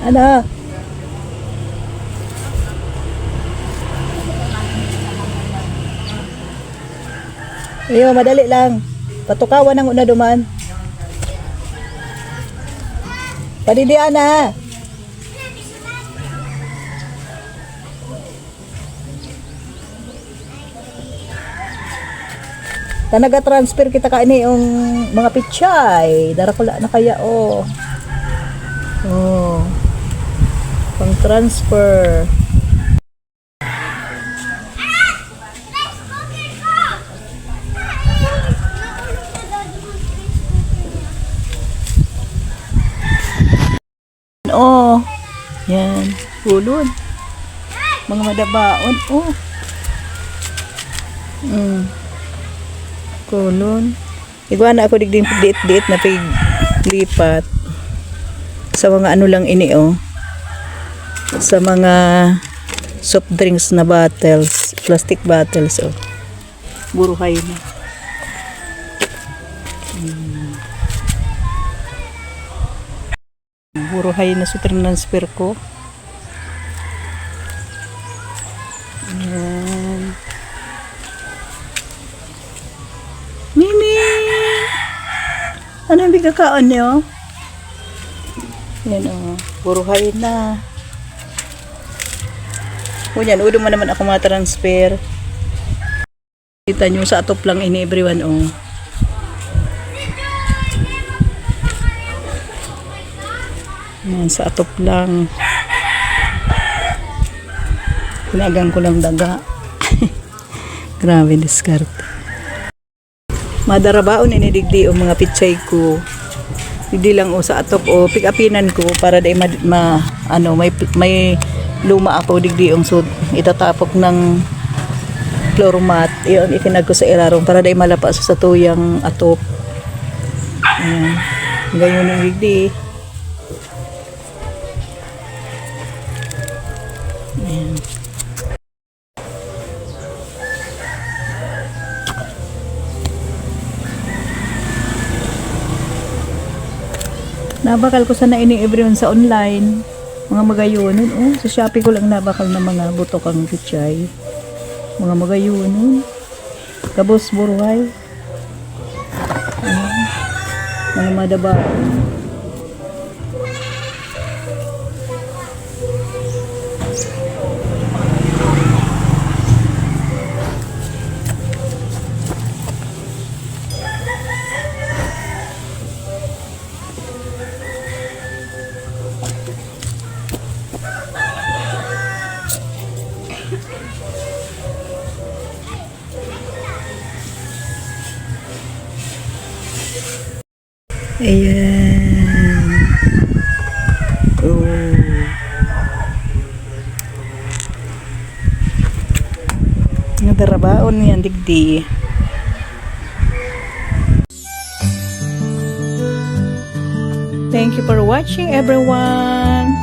Ano? Iyo, madali lang. Patukawan ang una duman. Padidian na. Tanaga-transfer kita kaini yung mga pichay. Darakula na kaya, oh. Oh. Pang-transfer. Oh. Yan. Pulon. Mga madabaon. Oh. Kulon. Iguana ako digding diit-diit na piglipat. Sa mga ano lang ini, oh. Sa mga soft drinks na bottles. Plastic bottles, oh. Buruhay na. Buruhay na super transfer ko. Ayan. Mimi! Ano yung bigakaon niyo? Yan, oh. Buruhay na. O yan, udo mo naman ako ma-transfer. Kita nyo sa atop lang ini everyone, oh. Yan, sa atop lang. Pinagang ko lang daga. Grabe, discard. Madarabaon ini digdi o mga pichay ko. Digdi lang o sa atop o pick-upinan ko para day may luma ako digdi ang sud itatapok ng floor mat. Iyon itinag ko sa ilarong para day malapas sa tuyang atop. Ayan. Gayon ang digdi. Ayan. Nabakal ko sana ini everyone sa online. Mga magayunon. Oh, sa Shopee ko lang nabakal na mga butokang pichay. Mga magayunon. Kabos buruhay. Mga madaba. Ayan. Oh. Nagarabaon yan digdi. Thank you for watching everyone.